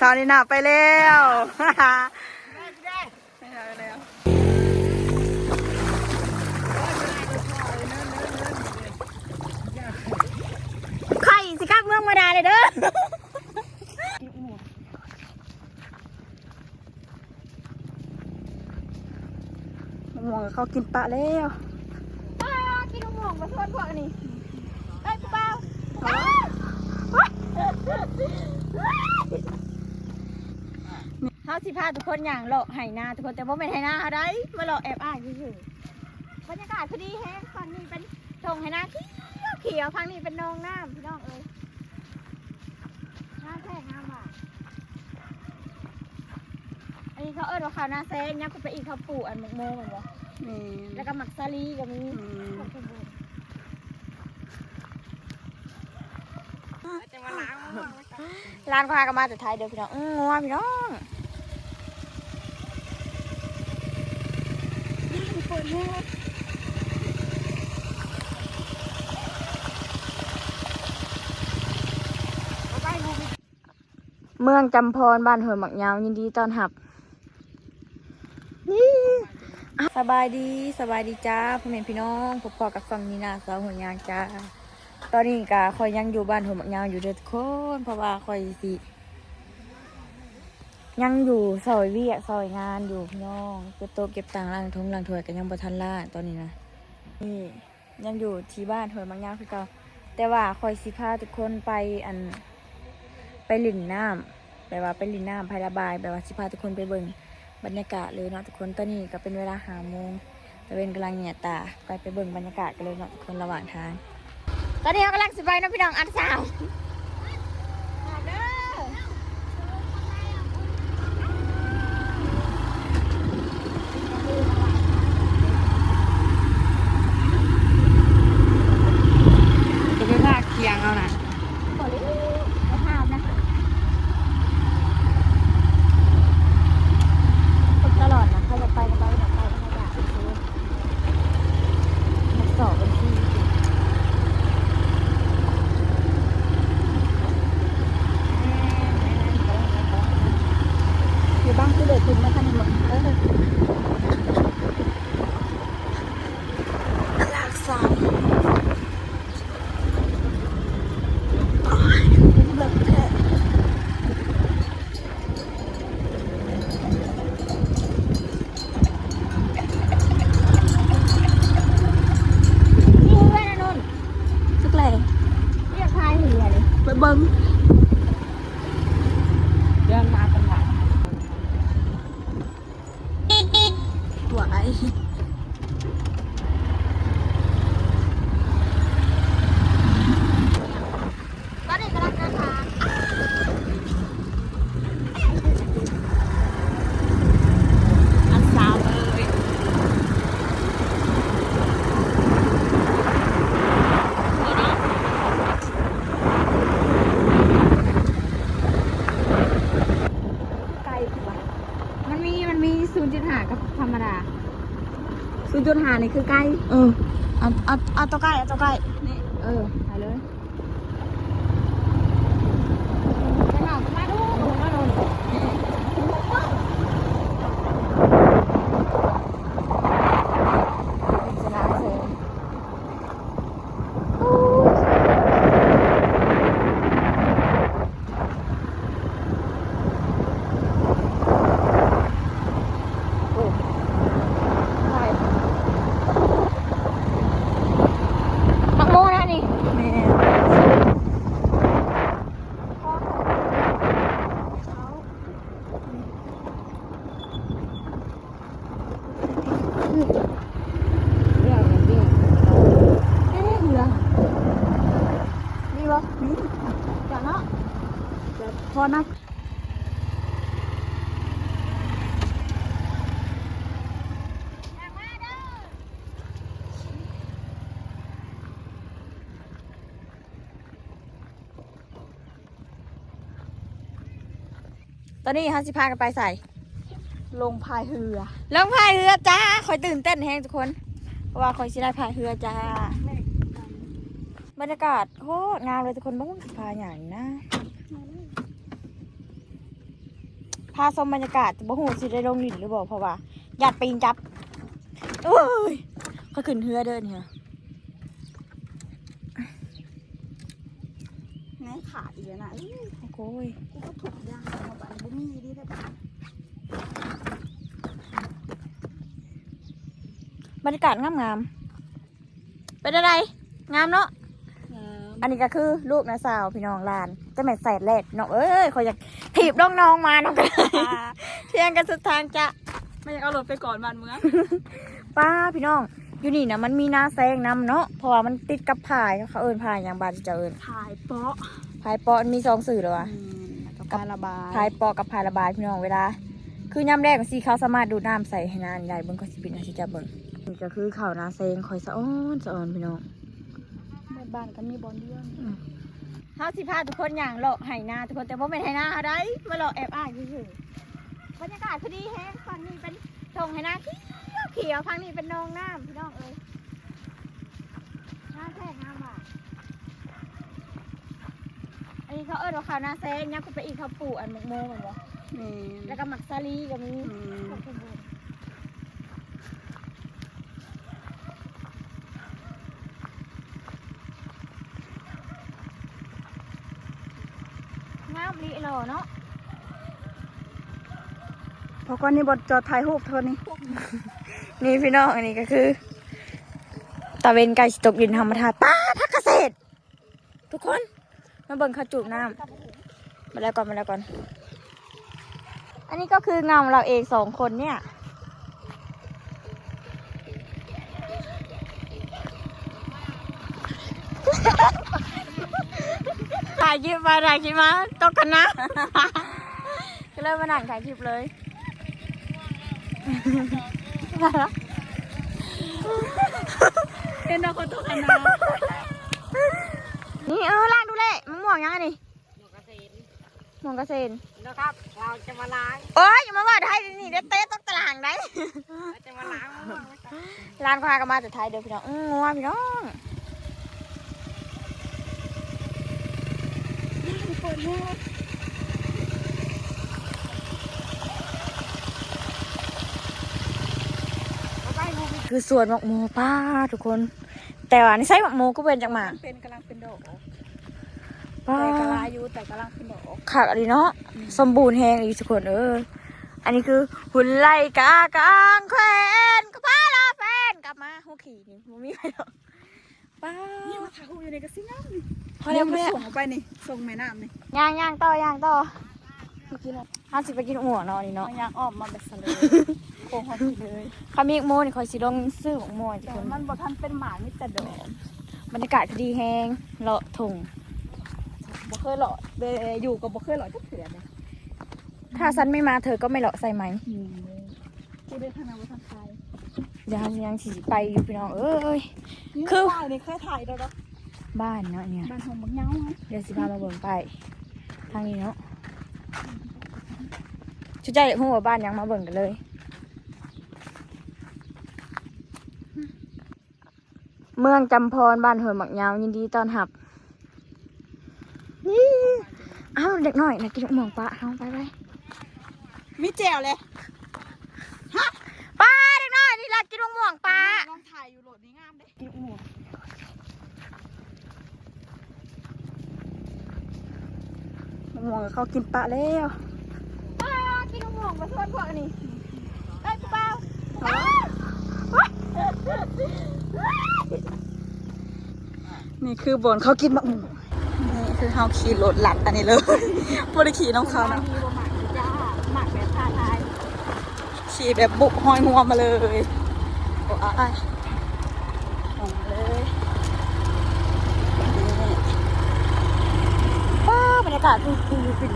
สาวนี่หนาไปแล้วไข่สิครับเมืองมาดาเลยเด้อมองเขากินปลาแล้วปลากินมองมาทวนพวกนี้ไอ้ปลาเขาสิพาทุกคนอย่างเลาะไหนาทุกคนแต่ว่าไม่ไหนาอะไรมาเลาะแอบอ้างอยู่บรรยากาศคือดีแฮงฝั่งนี้เป็นทงไหนาเขียวฝั่งนี้เป็นนองน้ำพี่น้องเอ้ยน้าแท้งามว่ะอันนี้เขาว่าข้าวนาแซงยักษ์ไปอีกเขาปลูกอันหมกโมเหมือนกันแล้วก็หมักซาลีก็มีร้านก็พากันมาแต่ไทยเดี๋ยวพี่น้องงัวพี่น้องเมืองจำพรบ้านหัวหมักยาวยินดีต้อนรับนี่สบายดีจ้าพ่อแม่พี่น้องพบกับฟังนีนาสาวหัวยางจ้าตอนนี้กะคอยยังอยู่บ้านหัวหมักยาวอยู่เด็ดโคนเพราะว่าคอยสิยังอยู่ซอยเวียซอยงานอยู่พี่น้องเก็บโต๊ะเก็บตังล้างทงล้างถ้วยกันยังบ่ทันล่าตอนนี้นะนี่ยังอยู่ที่บ้านหัวหมักยาวคือเก่าแต่ว่าคอยสิพาทุกคนไปไปหลินน้ำแบบว่าไปหลินน้ำภายระบายแบบว่าสิพาทุกคนไปเบิ่งบรรยากาศเลยเนาะทุกคนตอนนี้ก็เป็นเวลา5 โมงแต่เป็นกำลังเหงี่ยตาไปเบิ่งบรรยากาศกันเลยเนาะทุกคนระหว่างทางตอนนี้เรากำลังสิไปนะพี่น้องอันสาวจะไปพาเคียงเอานะตลอดนะเขาจะไปกันไปแบบไปธรรมดาคือสอบบัญชีอยู่บ้างคือเด็กถึงมาทำหมดหลักสามแบบแท้ไปเบิ้งเดินมาเป็นหลังไหวตอนนี้กำลังเดินทางอันสาวเลยมันมี0.5กับธรรมดา0.5นี่คือใกล้เอาตัวใกล้นี่ไปเลยไปหน่อยมาดูมาดูสนามเสริมพอนะตอนนี้ฮะสิพากันไปใส่ลงพายเรือจ้าคอยตื่นเต้นแฮงทุกคน ราะว่าคอยสิได้พายเรือจ้าบรรยากาศโคตรงามเลยทุกคนบ้างพาอย่างนี้นะพาชมบรรยากาศบ่หูสิได้ลงดินหรือเปล่าเพราะว่าญาติปีนจับโอ้ยเขาขึ้นเรือเดินเหรอไงขาดอีกแล้วนะโอ้ยกูก็ถูกยางมาบ้านบุมีดีได้ปะบรรยากาศงามๆเป็นอะไรงามเนาะอันนี้ก็คือลูกนะสาวพี่น้องลานจะแม่ใส่แรดน้องเอ้ยคอยอยากถีบน้องๆมาน้องกันเที่ยงกันสุดทางจะไม่อยากเอารถไปก่อนบ้านเมืองป้าพี่น้องอยู่นี่นะมันมีนาแซงนำเนาะเพราะว่ามันติดกับพายเขาเอิญพายอย่างบานจะเอิญถ่ายเปาะพายเปาะมี2สื่อเลยวะกับพายระบายพายเปาะกับพายระบายพี่น้องเวลาคือย่ำแรกสิเขาสามารถดูดน้ำใส่ให้นานใหญ่เบิ้งเขาสิปิดนะสิจะเบิ้งนี่ก็คือเขานาแซงคอยสะอ้อนสะอ้อนพี่น้องบ้านก็มีบอลเดียวเขาสิพาทุกคนอย่างเลาะไหนาทุกคนแต่ว่าไม่ไหนาอะไรมาเลาะแอบอ้างเฉยๆบรรยากาศพอดีแฮงฝั่งนี้เป็นทงไหนาเขียวฝั่งนี้เป็นนองน้ำพี่น้องเอ้ยน่าแท้งามว่ะอันนี้เขาว่าข้าวนาแซงเนี่ยกูไปอีกเขาปลูกอันหมกโมเหมือนวะแล้วก็หมักซาลีก็มีงามลีหล่อเนาะพอก่อนนี้บทจอดถ่ายรูปเท่านี้นี่พี่น้องอันนี้ก็คือตะเวนไก่ตกดินธรรมธาตุป้าพักเกษตรทุกคนมาเบิ่งเขาจูบน้ำมาแล้วก่อนอันนี้ก็คือเงาเราเอง2 คนเนี่ยถ่ายคลิปมาตกกันนะก็เริ่มมาหนังถ่ายคลิปเลยเห็นเราคนตกกันนะนี่ล้างดูเลยมึงมองยังไงนี่มองกระเซ็นนะครับเราจะมาล้างโอ้ยอย่ามาว่าไทยนี่เดี๋ยวเต้ต้องตลางได้จะมาล้างร้านก็พากันมาแต่ไทยเดี๋ยวพี่น้องงัวพี่น้องคือสวนหมกโมป้าทุกคนแต่ว่านี่ใช่หมกโมก็เป็นจากหมากเป็นกำลังเป็นดอกป้าแต่กำลังอายุแต่กำลังเป็นดอกขาดอะไรเนาะสมบูรณ์แหงอีกทุกคนอันนี้คือหุ่นไล่กากลางแขวนก็พาลาแฟนกลับมาหูขี่นี่มูมีไปหรอกป้านี่มาถ่ายรูปอยู่ในกระซิบน้ำพอแล้วส่งออกไปนี่ส่งแม่น้ำนี่ย่างต่อ50 ไปกินหัวเนาะนี่เนาะย่างอ้อมมาแบบสเลยโป่งหอมเลยคามิกโมนี่คอยสิลงซื้อของโมทุกคนมันบ่ทันเป็นหมามิแต่ดอกบรรยากาศดีแฮงเลาะทงบ่เคยหล่ออยู่กับบ่เคยหล่อจักเถื่อนเลยถ้าฉันไม่มาเธอก็ไม่เลาะใส่ไหมกูได้ทางไหนว่าทางใครยังสิไปอยู่พี่น้องคือนี่เคยถ่ายแล้วเนาะบ้านเนาะเนี่ยบ้านหงบักเงาเดี๋ยวสิพามาเบิ่งไปทางนี้เนาะชุดใจหัวบ้านยังมาเบิ่งกันเลยเมืองจำพรบ้านเหินหมักยาวยินดีต้อนรับนี่อ้าวเด็กหน่อยนะกินหมองปลาเอาไปมีแจ่วเลยฮะปลาเด็กหน่อยนี่ละกินหมองปลาลองถ่ายอยู่โหลดนี้งามเด้กินหมองเขากินปลาแล้วปลากินหมองมาชวนพวกนี้ได้กูเปล่านี่คือบนเขากินมะม่วงนี่คือเขาขี่รถหลัดอันนี้เลยบริขี่น้องเขานะหมักแบบท่าทายขี่แบบบุกห้อยงัวมาเลยโอ้ยเลยว้าบรรยากาศคือฟิน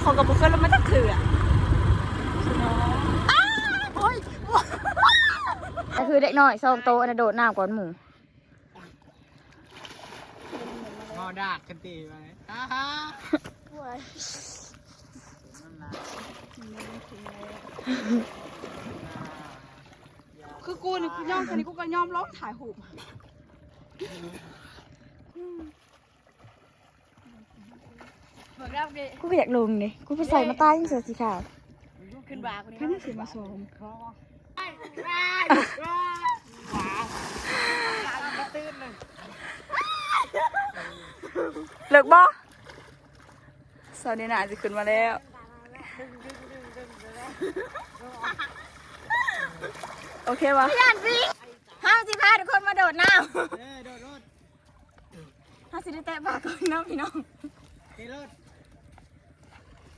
เขากับบุกเกอร์แล้วมันจะเถื่อนก็คือเด็กน้อย2 โตอันโดดน้ำก่อนหมูมอดากกันตีไป คือกูนี่กูย่อมแค่นี้กูก็ย่อมร้องถ่ายหูป กูก็อยากลงเลยกูไปใส่มาใต้ยังเสือสีขาว ขึ้นบาคนนี้ แค่นี้สิมาสม ตื่นเลย เลิกบ่สาวนี่น่าจะขึ้นมาแล้วโอเคปะ ห้ามสิพาทุกคนมาโดดน้ โดด ำห้ามสิได้แตะปากก่อนน้องพี่น้อง ตีรถ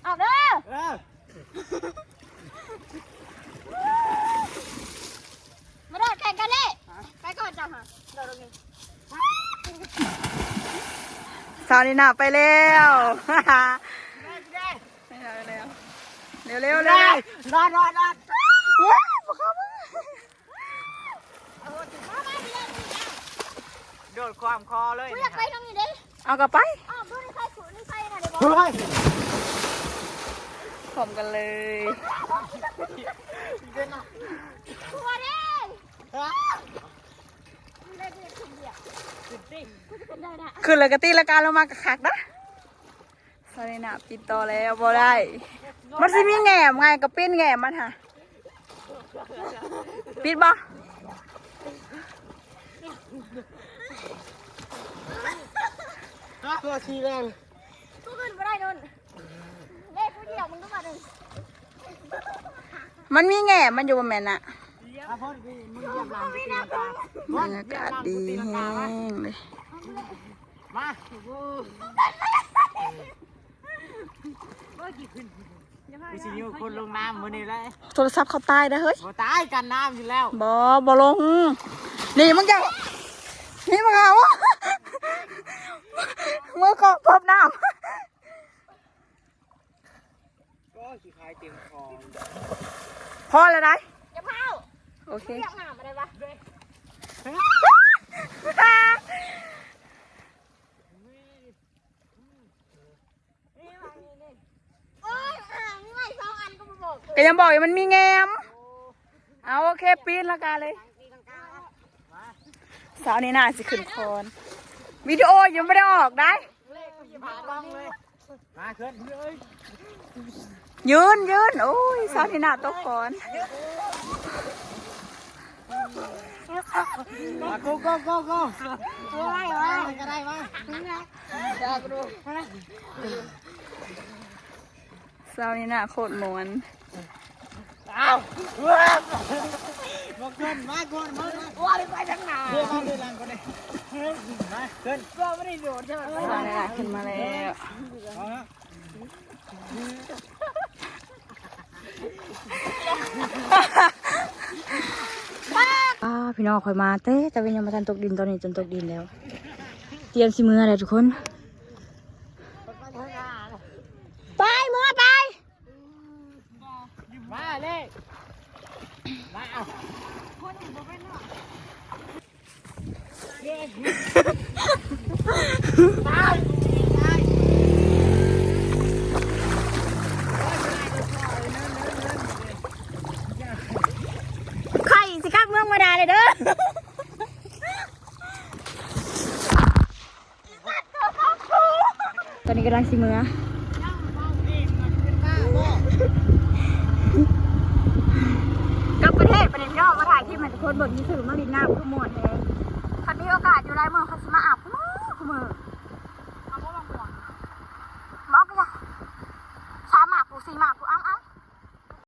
ออกเด้อมาโดดแข่งกันเลยไปก่อนจ้าค่ะโดดลงนี้ สาวนี่น่าไปแล้ว ได้ ไม่ได้แล้วเร็วเร็วเร็ว รอด ว้าวบอกเขามา โดดความคอเลย กูอยากไปตรงนี้ดิ เอากลับไป อ้าวดูในไฟสูในไฟน่ะเดี๋ยวบอก เฮ้ย พร้อมกันเลย กลัวดิเล่นเล่นคนเดียวกูจะเป็นได้นะ ขึ้นเลยกะตีละการลงมากระคักนะสาวนี่น่าปิดต่อแล้วบ่ได้มันสิมีแง่มไงกับปิ้นแง่มมันฮะปิดบ่ ตัวชีแรง กูขึ้นไม่ได้นุ่นเล่นกูเดียวมึงก็มาหนึ่ง มันมีแง่มันอยู่บนแม่น่ะ ถ้าพ่อมึงเยี่ยมหลังตีลังกา บรรยากาศดีแห้งเลย มาพี่สิวคนลงน้ำมือนี่เลย โทรศัพท์เขาตายได้เฮ้ย บ่ตายกันน้ำอยู่แล้ว บ่ลงนี่มึงจะนี่มึงเอามือกองพบน้ ก็ขี้คายเต็มคอ ำพอเลยได้ อย่าเผา โอเค เรียกหนามอะไรวะโอ้ยง่ายสองอันก็มาบอก ก็ยังบอกอยู่มันมีแงมเอาโอเคปีนละกันเลยสาวนี้น่าสิขึ้นคอนวิดีโอยังไม่ได้ออกได้ ผ่านบ้องเลยมาขึ้นเฮ้ย ยืนโอ้ยสาวนี้น่าตกคอน มาโก้ได้ก็ได้มาอยากดู สาวนี้น่าโคตรมวน อ้าวมาขึ้นมาก่อนมาว่าไปทางไหนเดี๋ยวมาเดินหลังก่อนเลยมาขึ้นก็ไม่ได้โดดใช่ไหม สาวนี้น่าขึ้นมาแล้ว พี่น้องคอยมาเต้แต่เป็นยังมาทันตกดินตอนนี้จนตกดินแล้ว เตรียมสิมืออะไรทุกคน ไปมือไป มาเลยมาเอา ไข่สิครับเมืองมาดาเลยเด้อ ตอนนี้กำลังสิมือกับประเทศประเด็นย่อมาถ่ายคลิปให้ทุกคนเบิ่งที่สื่อมาดินน้ำขมวดเลยคันนี้โอกาสอยู่ไรเมืองเขาจะมาอาบ